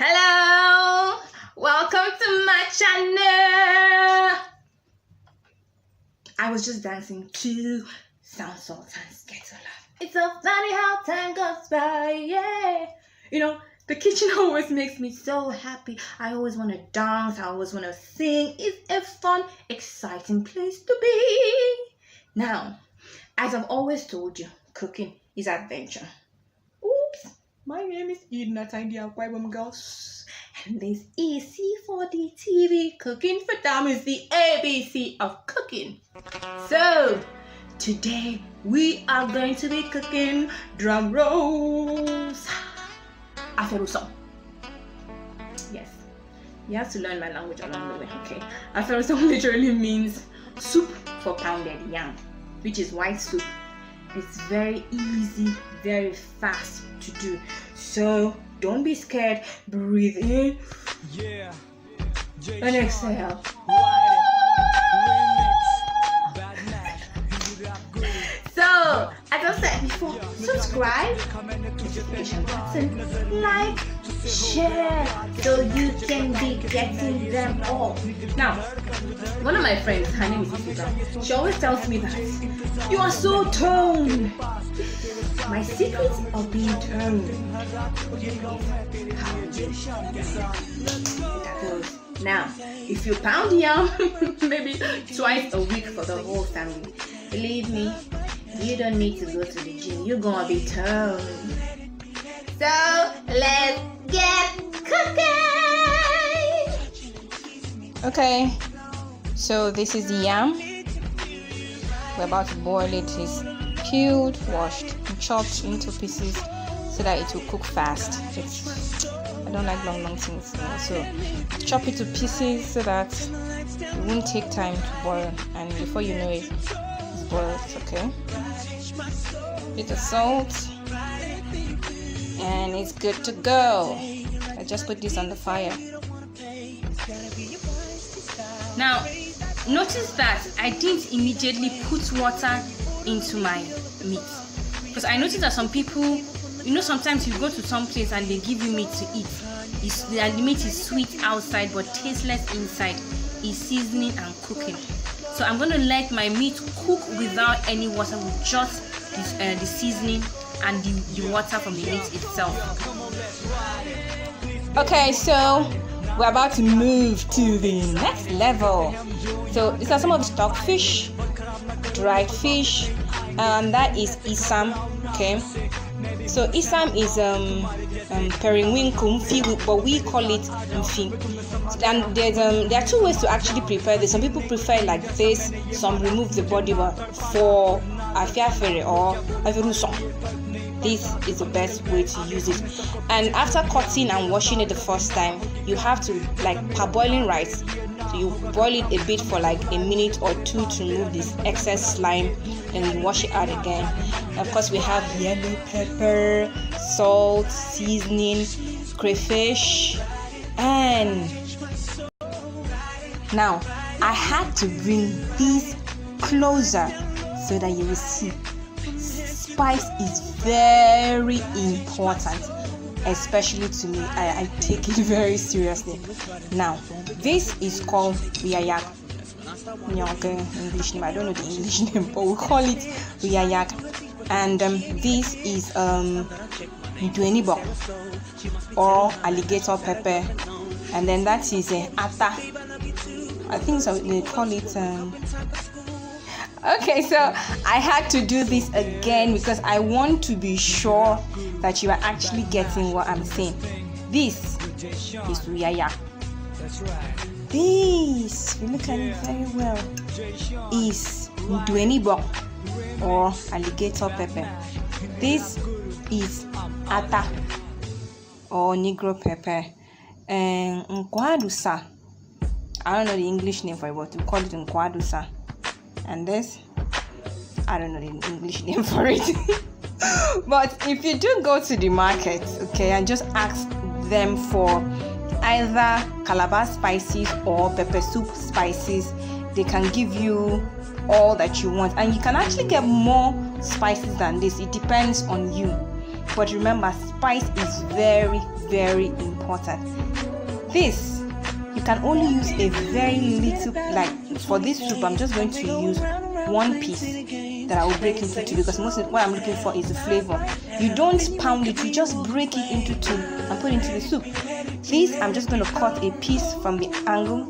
Hello, welcome to my channel. I was just dancing to Sound Sultan's Get a Laugh. It's so funny how time goes by, yeah. You know, the kitchen always makes me so happy. I always want to dance, I always want to sing. It's a fun, exciting place to be. Now, as I've always told you, cooking is adventure. Oops, my name is theakwaibomgirl. And this is C for the TV. Cooking for them is the ABC of cooking. So, today we are going to be cooking, drum rolls, Afere Usung. Yes, you have to learn my language along the way, okay? Afere Usung literally means soup for pounded yam, which is white soup. It's very easy, very fast to do. So don't be scared. Breathe in and exhale. So, as I said before, subscribe, notification button, like, share, so you can be getting them all. Now, one of my friends, her name is Afia, she always tells me that you are so toned. My secret of being toned is how that goes. Now, if you pound yam maybe twice a week for the whole family, believe me, you don't need to go to the gym. You're gonna be toned. So let's get cooking. Okay, so this is the yam. We're about to boil it. It's peeled, washed, and chopped into pieces so that it will cook fast. I don't like long things, so chop it to pieces so that it won't take time to boil, and before you know it, it's boiled. Okay, bit of salt, and it's good to go. I just put this on the fire. Now, notice that I didn't immediately put water into my meat, because I noticed that some people, you know, sometimes you go to some place and they give you meat to eat. The meat is sweet outside but tasteless inside. It's seasoning and cooking. So I'm going to let my meat cook without any water, with just the seasoning and the water from the meat itself. Okay, so we're about to move to the next level. So these are some of the stockfish, dried fish, and that is isam. Okay, so isam is Periwinkle, but we call it mfi. And there are two ways to actually prepare this. Some people prefer like this, some remove the body, but for Afia Afere or Afere Usung, this is the best way to use it. And after cutting and washing it the first time, you have to, like parboiling rice, so you boil it a bit for like a minute or two to remove this excess slime, and you wash it out again. And of course, we have yellow pepper, salt, seasoning, crayfish, and now I had to bring these closer so that you will see. Spice is very important, especially to me. I take it very seriously. Now, this is called uyayak. English name, I don't know the English name, but we call it uyayak. And this is duenibok or alligator pepper, and then that is ata. I think so they call it. Okay, so I had to do this again because I want to be sure that you are actually getting what I'm saying. This is uyayak. This, if you look at it very well, is duenibok or alligator pepper. This is ata or negro pepper, and nkwadusa. I don't know the English name for it, but we call it nkwadusa. And this, I don't know the English name for it. But if you do go to the market, okay, and just ask them for either Calabar spices or peppersoup spices, they can give you all that you want, and you can actually get more spices than this. It depends on you, but remember, spice is very, very important. 3/4. This, you can only use a very little, like for this soup, I'm just going to use 1 piece that I will break into 2 because mostly what I'm looking for is the flavor. You don't pound it, you just break it into 2 and put it into the soup. This, I'm just going to cut a piece from the angle,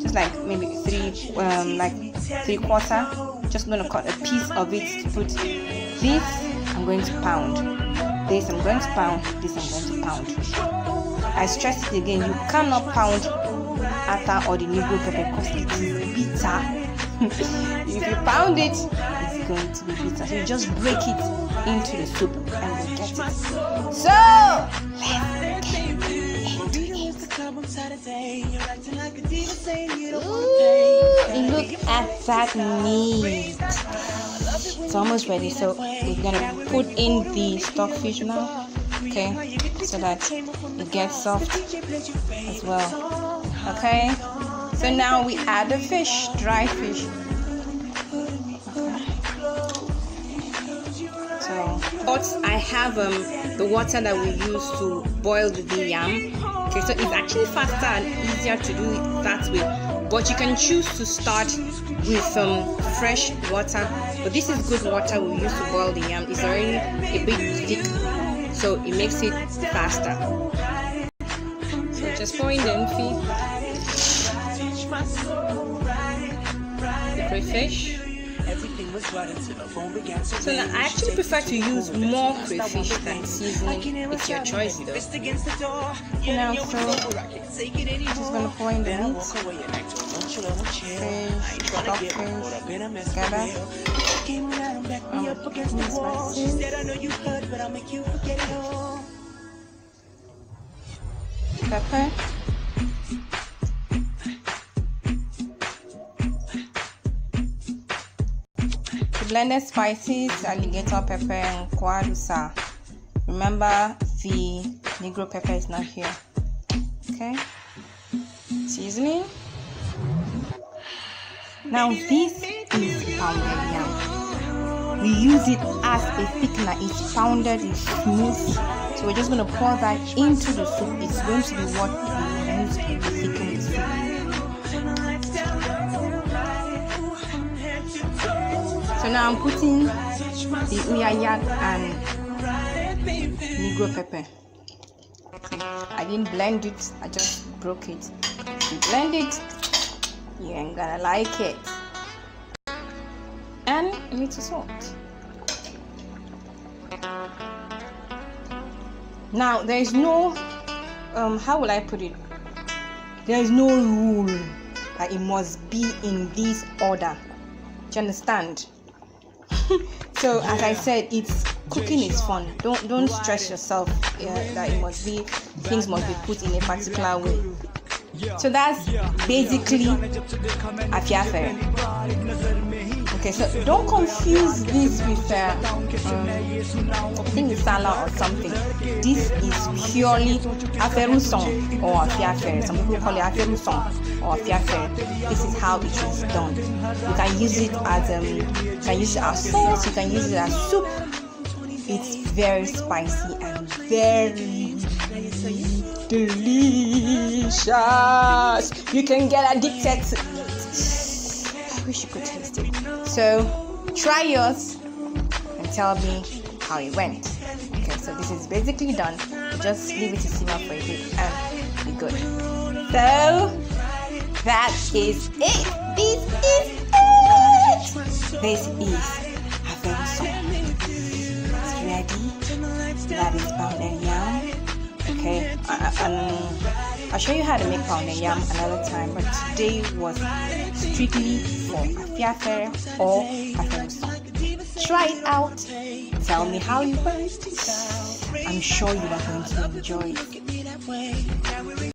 just like maybe 3/4. Just going to cut a piece of it to put. This, I'm going to pound. This, I'm going to pound. This, I'm going to pound. I stress it again, you cannot pound Ata or the Negro pepper because it is bitter. If you pound it, it's going to be bitter. So you just break it into the soup and you get it. So, let's get into it. Ooh, look at that meat. It's almost ready. So we're gonna put in the stockfish now. Okay, so that it gets soft as well. Okay, so now we add the fish, dry fish. So, but I have the water that we use to boil the yam. Okay, so it's actually faster and easier to do it that way. But you can choose to start with fresh water. But this is good water we use to boil the yam. It's already a bit thick, so it makes it faster. So just pour in the crayfish. So now I actually prefer to use more crayfish than seasoning. It's your choice though. Now so I'm just gonna pour in the meat. Pepper. Blended spices, alligator pepper and kwadusa. Remember, the Negro pepper is not here. Okay, seasoning. Now this is pounded yam. We use it as a thickener. It's pounded, it's smooth. So we're just going to pour that into the soup. It's going to be what we use to thicken the soup. So now I'm putting the uyayak and Negro pepper. I didn't blend it, I just broke it. If you blend it, you ain't gonna like it. And a little salt. Now there is no how will I put it? There is no rule that it must be in this order. Do you understand? So as I said, cooking is fun. Don't stress yourself that it must be, things must be put in a particular way. So that's basically Afia Afere. Okay, so don't confuse this with I think it's salad or something. This is purely Afere Usung or Afia Afere. Some people call it Afere Usung or Afia Afere. This is how it is done. You can use it as sauce. You can use it as soup. It's very spicy and very delicious. You can get addicted to it. I wish you could taste it. So try yours and tell me how it went. Okay, so this is basically done. Just leave it to simmer for a bit and be good. So that is it. This is it. This is Afere Usung. It's ready. That is pounded yam. Okay, I'll show you how to make pounded yam another time, but today was strictly for Afia Afere or Afere Usung. Try it out. Tell me how it went. I'm sure you are going to enjoy it.